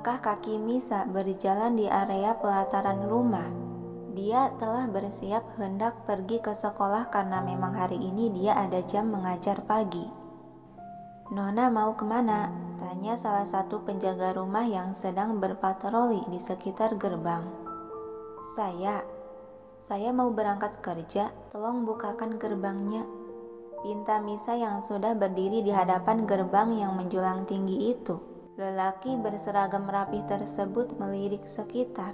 Langkah kaki Misa berjalan di area pelataran rumah. Dia telah bersiap hendak pergi ke sekolah karena memang hari ini dia ada jam mengajar pagi. "Nona mau kemana?" tanya salah satu penjaga rumah yang sedang berpatroli di sekitar gerbang. Saya mau berangkat kerja, tolong bukakan gerbangnya," pinta Misa yang sudah berdiri di hadapan gerbang yang menjulang tinggi itu. Lelaki berseragam rapih tersebut melirik sekitar.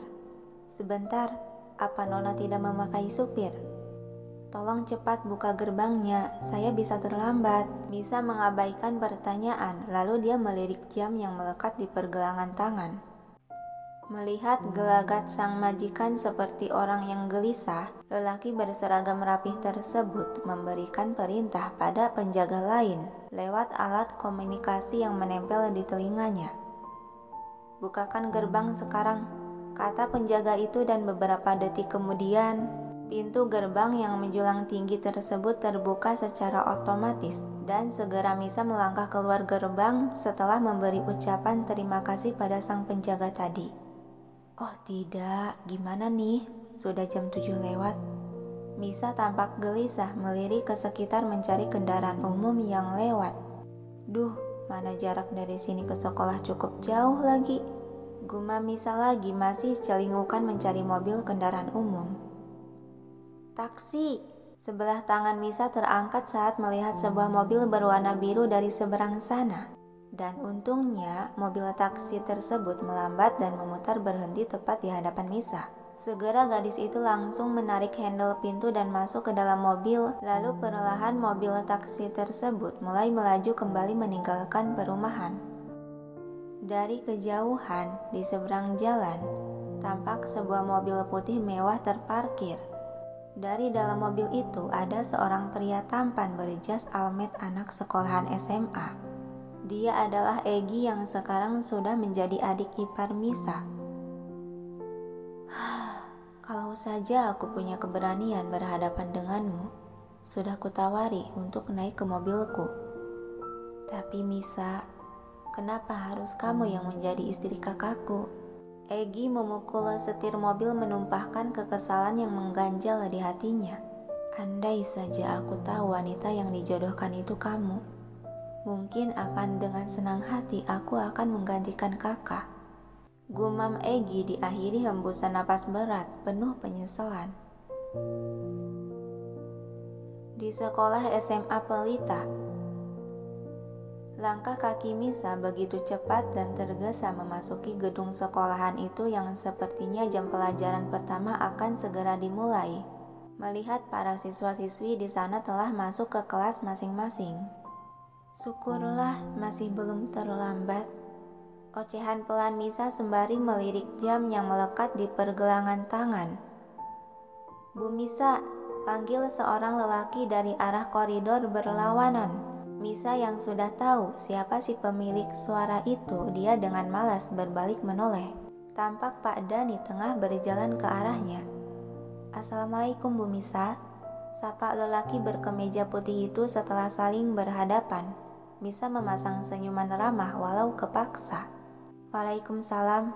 "Sebentar, apa Nona tidak memakai supir? Tolong cepat buka gerbangnya, saya bisa terlambat." Misa mengabaikan pertanyaan, lalu dia melirik jam yang melekat di pergelangan tangan. Melihat gelagat sang majikan seperti orang yang gelisah, lelaki berseragam rapih tersebut memberikan perintah pada penjaga lain lewat alat komunikasi yang menempel di telinganya. "Bukakan gerbang sekarang," kata penjaga itu, dan beberapa detik kemudian, pintu gerbang yang menjulang tinggi tersebut terbuka secara otomatis, dan segera Misa melangkah keluar gerbang setelah memberi ucapan terima kasih pada sang penjaga tadi. "Oh tidak, gimana nih? Sudah jam 7 lewat. Misa tampak gelisah melirik ke sekitar mencari kendaraan umum yang lewat. "Duh, mana jarak dari sini ke sekolah cukup jauh lagi," gumam Misa lagi masih celingukan mencari mobil kendaraan umum. "Taksi!" Sebelah tangan Misa terangkat saat melihat sebuah mobil berwarna biru dari seberang sana. Dan untungnya, mobil taksi tersebut melambat dan memutar berhenti tepat di hadapan Misa. Segera gadis itu langsung menarik handle pintu dan masuk ke dalam mobil, lalu perlahan mobil taksi tersebut mulai melaju kembali meninggalkan perumahan. Dari kejauhan, di seberang jalan, tampak sebuah mobil putih mewah terparkir. Dari dalam mobil itu ada seorang pria tampan berjas almet anak sekolahan SMA. Dia adalah Egy yang sekarang sudah menjadi adik ipar Misa. "Kalau saja aku punya keberanian berhadapan denganmu, sudah kutawari untuk naik ke mobilku. Tapi Misa, kenapa harus kamu yang menjadi istri kakakku?" Egy memukul setir mobil menumpahkan kekesalan yang mengganjal di hatinya. "Andai saja aku tahu wanita yang dijodohkan itu kamu, mungkin akan dengan senang hati aku akan menggantikan kakak," gumam Egy diakhiri hembusan napas berat penuh penyesalan. Di sekolah SMA Pelita, langkah kaki Misa begitu cepat dan tergesa memasuki gedung sekolahan itu yang sepertinya jam pelajaran pertama akan segera dimulai. Melihat para siswa-siswi di sana telah masuk ke kelas masing-masing. "Syukurlah masih belum terlambat," ocehan pelan Misa sembari melirik jam yang melekat di pergelangan tangan. "Bu Misa," panggil seorang lelaki dari arah koridor berlawanan. Misa yang sudah tahu siapa si pemilik suara itu, dia dengan malas berbalik menoleh. Tampak Pak Dani tengah berjalan ke arahnya. "Assalamualaikum Bu Misa," sapa lelaki berkemeja putih itu setelah saling berhadapan. Misa memasang senyuman ramah walau kepaksa. "Waalaikumsalam.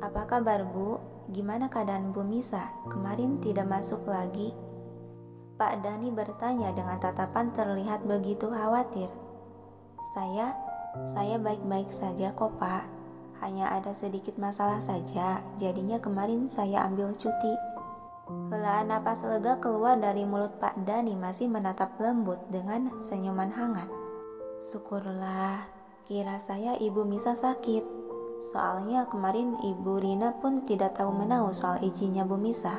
Apa kabar Bu? Gimana keadaan Bu Misa? Kemarin tidak masuk lagi?" Pak Dani bertanya dengan tatapan terlihat begitu khawatir. Saya baik-baik saja kok Pak. Hanya ada sedikit masalah saja, jadinya kemarin saya ambil cuti." Helaan napas lega keluar dari mulut Pak Dani masih menatap lembut dengan senyuman hangat. "Syukurlah, kira saya Ibu Misa sakit. Soalnya kemarin Ibu Rina pun tidak tahu menahu soal izinnya Bu Misa."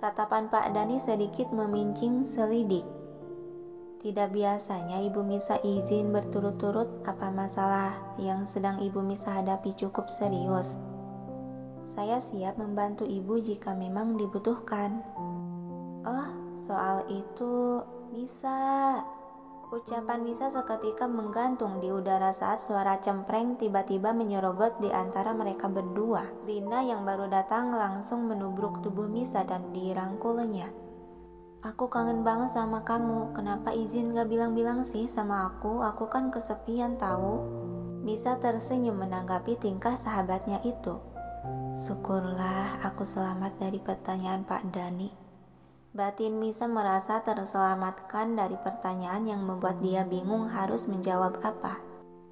Tatapan Pak Dani sedikit memincing selidik. "Tidak biasanya Ibu Misa izin berturut-turut, apa masalah yang sedang Ibu Misa hadapi cukup serius? Saya siap membantu Ibu jika memang dibutuhkan." "Oh, soal itu bisa." Ucapan Misa seketika menggantung di udara saat suara cempreng tiba-tiba menyerobot di antara mereka berdua. Rina yang baru datang langsung menubruk tubuh Misa dan dirangkulnya. "Aku kangen banget sama kamu. Kenapa izin gak bilang-bilang sih sama aku? Aku kan kesepian tahu." Misa tersenyum menanggapi tingkah sahabatnya itu. Syukurlah aku selamat dari pertanyaan Pak Dani. Batin Misa merasa terselamatkan dari pertanyaan yang membuat dia bingung harus menjawab apa.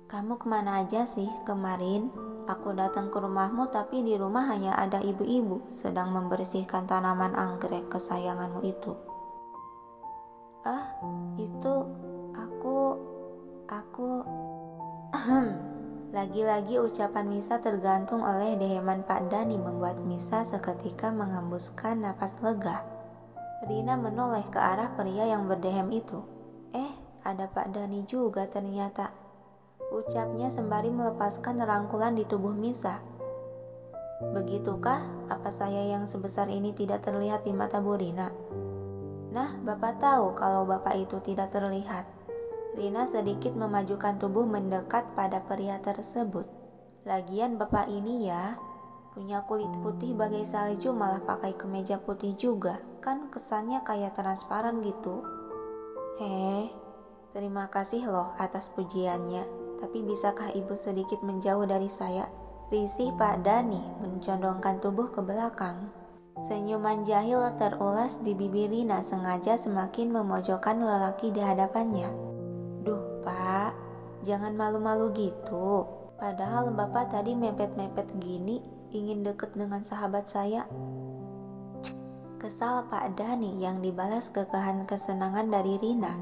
Kamu kemana aja sih kemarin? Aku datang ke rumahmu tapi di rumah hanya ada ibu-ibu sedang membersihkan tanaman anggrek kesayanganmu itu. Ah, itu aku Lagi-lagi ucapan Misa tergantung oleh deheman Pak Dani membuat Misa seketika menghembuskan napas lega. Rina menoleh ke arah pria yang berdehem itu. Ada Pak Dani juga ternyata. Ucapnya sembari melepaskan rangkulan di tubuh Misa. Begitukah? Apa saya yang sebesar ini tidak terlihat di mata Bu Rina? Nah, Bapak tahu kalau Bapak itu tidak terlihat. Rina sedikit memajukan tubuh mendekat pada pria tersebut. Lagian Bapak ini ya, punya kulit putih bagai salju malah pakai kemeja putih juga. Kan kesannya kayak transparan gitu. Terima kasih loh atas pujiannya. Tapi bisakah ibu sedikit menjauh dari saya? Risih Pak Dani mencondongkan tubuh ke belakang. Senyuman jahil terulas di bibir Rina sengaja semakin memojokkan lelaki di hadapannya. Duh Pak, jangan malu-malu gitu. Padahal Bapak tadi mepet-mepet gini ingin deket dengan sahabat saya. Kesal Pak Dani yang dibalas kekahan kesenangan dari Rina.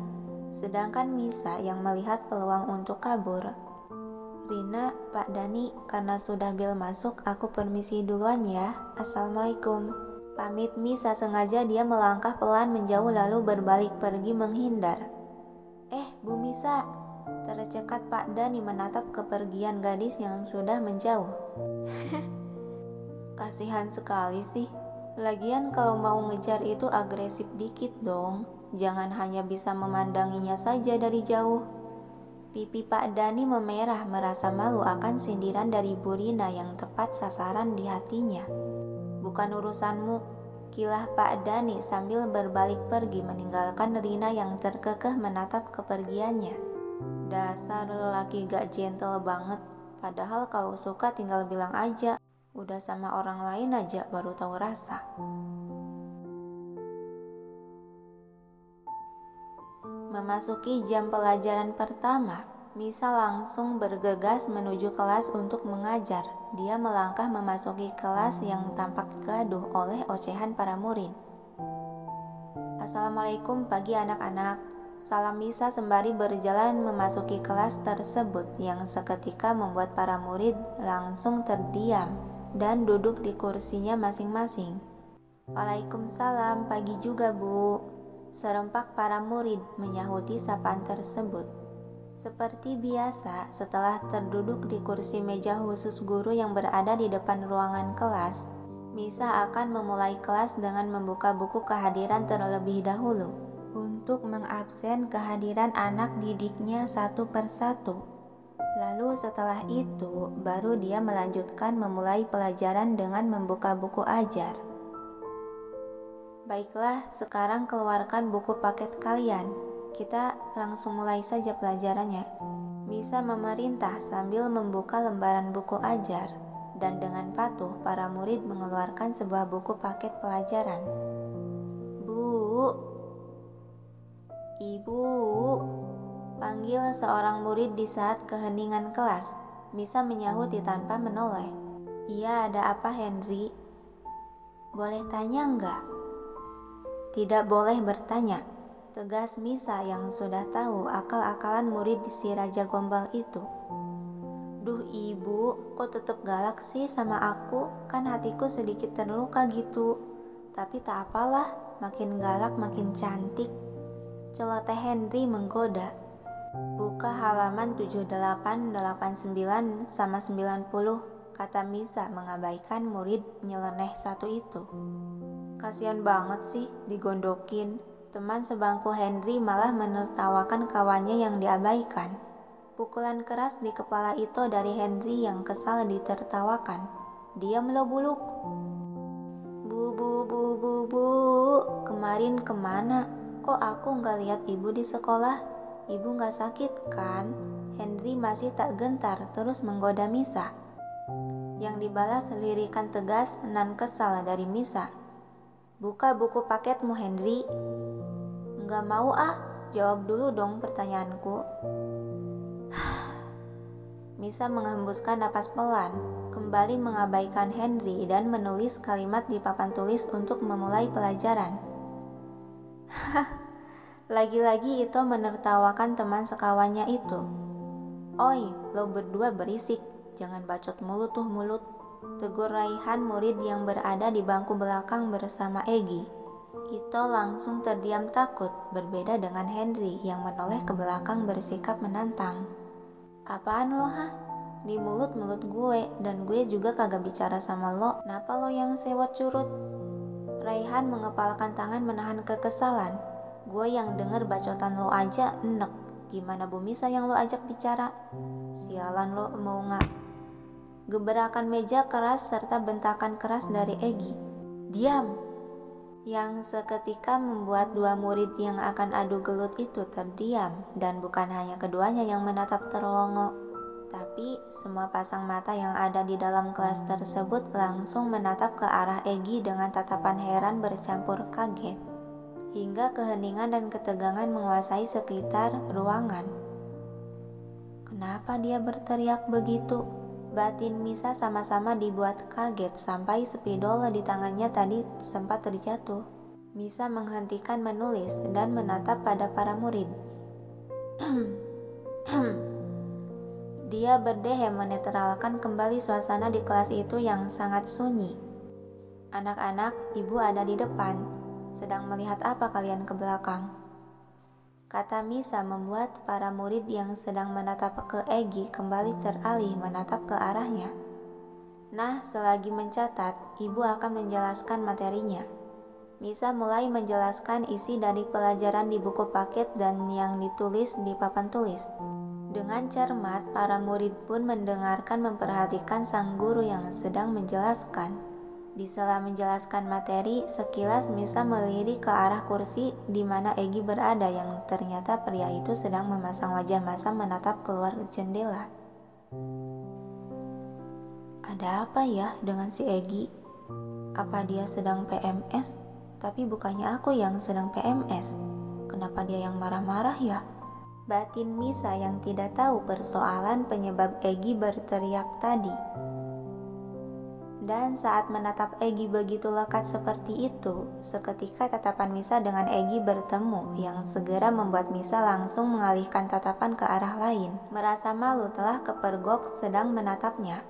Sedangkan Misa yang melihat peluang untuk kabur. Rina, Pak Dani, karena sudah bel masuk, aku permisi duluan ya. Assalamualaikum. Pamit Misa sengaja dia melangkah pelan menjauh lalu berbalik pergi menghindar. Bu Misa, tercekat Pak Dani menatap kepergian gadis yang sudah menjauh. Kasihan sekali sih. Lagian kalau mau ngejar itu agresif dikit dong. Jangan hanya bisa memandanginya saja dari jauh. Pipi Pak Dani memerah merasa malu akan sindiran dari Bu Rina yang tepat sasaran di hatinya. Bukan urusanmu, kilah Pak Dani sambil berbalik pergi meninggalkan Rina yang terkekeh menatap kepergiannya. Dasar lelaki gak gentle banget, padahal kalau suka tinggal bilang aja. Udah sama orang lain aja baru tahu rasa. Memasuki jam pelajaran pertama, Misa langsung bergegas menuju kelas untuk mengajar. Dia melangkah memasuki kelas yang tampak gaduh oleh ocehan para murid. Assalamualaikum pagi anak-anak. Salam Misa sembari berjalan memasuki kelas tersebut yang seketika membuat para murid langsung terdiam dan duduk di kursinya masing-masing. Waalaikumsalam, pagi juga Bu. Serempak para murid menyahuti sapaan tersebut. Seperti biasa, setelah terduduk di kursi meja khusus guru yang berada di depan ruangan kelas, Misa akan memulai kelas dengan membuka buku kehadiran terlebih dahulu untuk mengabsen kehadiran anak didiknya satu persatu. Lalu setelah itu, baru dia melanjutkan memulai pelajaran dengan membuka buku ajar. Baiklah, sekarang keluarkan buku paket kalian. Kita langsung mulai saja pelajarannya. Misa memerintah sambil membuka lembaran buku ajar. Dan dengan patuh, para murid mengeluarkan sebuah buku paket pelajaran. Bu, Ibu, panggil seorang murid di saat keheningan kelas. Misa menyahuti tanpa menoleh. Iya, ada apa Henry? Boleh tanya enggak? Tidak boleh bertanya, tegas Misa yang sudah tahu akal-akalan murid si Raja Gombal itu. Duh Ibu, kok tetep galak sih sama aku? Kan hatiku sedikit terluka gitu. Tapi tak apalah, makin galak makin cantik. Celoteh Henry menggoda. Buka halaman 78, 89, sama 90, kata Misa mengabaikan murid nyeleneh satu itu. Kasian banget sih digondokin. Teman sebangku Henry malah menertawakan kawannya yang diabaikan. Pukulan keras di kepala itu dari Henry yang kesal ditertawakan. Diam lo buluk. Bu, kemarin kemana? Kok aku nggak lihat ibu di sekolah? Ibu nggak sakit kan? Henry masih tak gentar terus menggoda Misa. Yang dibalas lirikan tegas nan kesal dari Misa. "Buka buku paketmu, Henry." "Nggak mau ah, jawab dulu dong pertanyaanku." Misa menghembuskan napas pelan, kembali mengabaikan Henry dan menulis kalimat di papan tulis untuk memulai pelajaran. Lagi-lagi Ito menertawakan teman sekawannya itu. "Oi, lo berdua berisik, jangan bacot mulu tuh mulut," tegur Raihan murid yang berada di bangku belakang bersama Egy. Ito langsung terdiam takut, berbeda dengan Henry yang menoleh ke belakang bersikap menantang. "Apaan lo ha? Di mulut-mulut gue, dan gue juga kagak bicara sama lo, kenapa lo yang sewot curut?" Raihan mengepalkan tangan menahan kekesalan. "Gue yang denger bacotan lo aja enek, gimana Bu Misa yang lo ajak bicara? Sialan lo, mau nggak?" Geberakan meja keras serta bentakan keras dari Egy. "Diam!" Yang seketika membuat dua murid yang akan adu gelut itu terdiam, dan bukan hanya keduanya yang menatap terlongo, tapi semua pasang mata yang ada di dalam kelas tersebut langsung menatap ke arah Egy dengan tatapan heran bercampur kaget, hingga keheningan dan ketegangan menguasai sekitar ruangan. Kenapa dia berteriak begitu? Batin Misa sama-sama dibuat kaget sampai spidol di tangannya tadi sempat terjatuh. Misa menghentikan menulis dan menatap pada para murid. Dia berdeham menetralkan kembali suasana di kelas itu yang sangat sunyi. "Anak-anak, ibu ada di depan. Sedang melihat apa kalian ke belakang?" kata Misa membuat para murid yang sedang menatap ke Egy kembali teralih menatap ke arahnya. "Nah, selagi mencatat, ibu akan menjelaskan materinya." Misa mulai menjelaskan isi dari pelajaran di buku paket dan yang ditulis di papan tulis. Dengan cermat, para murid pun mendengarkan memperhatikan sang guru yang sedang menjelaskan. Di sela menjelaskan materi, sekilas Misa melirik ke arah kursi di mana Egy berada yang ternyata pria itu sedang memasang wajah masam menatap keluar jendela. Ada apa ya dengan si Egy? Apa dia sedang PMS? Tapi bukannya aku yang sedang PMS. Kenapa dia yang marah-marah ya? Batin Misa yang tidak tahu persoalan penyebab Egy berteriak tadi. Dan saat menatap Egy begitu lekat seperti itu, seketika tatapan Misa dengan Egy bertemu yang segera membuat Misa langsung mengalihkan tatapan ke arah lain. Merasa malu telah kepergok sedang menatapnya.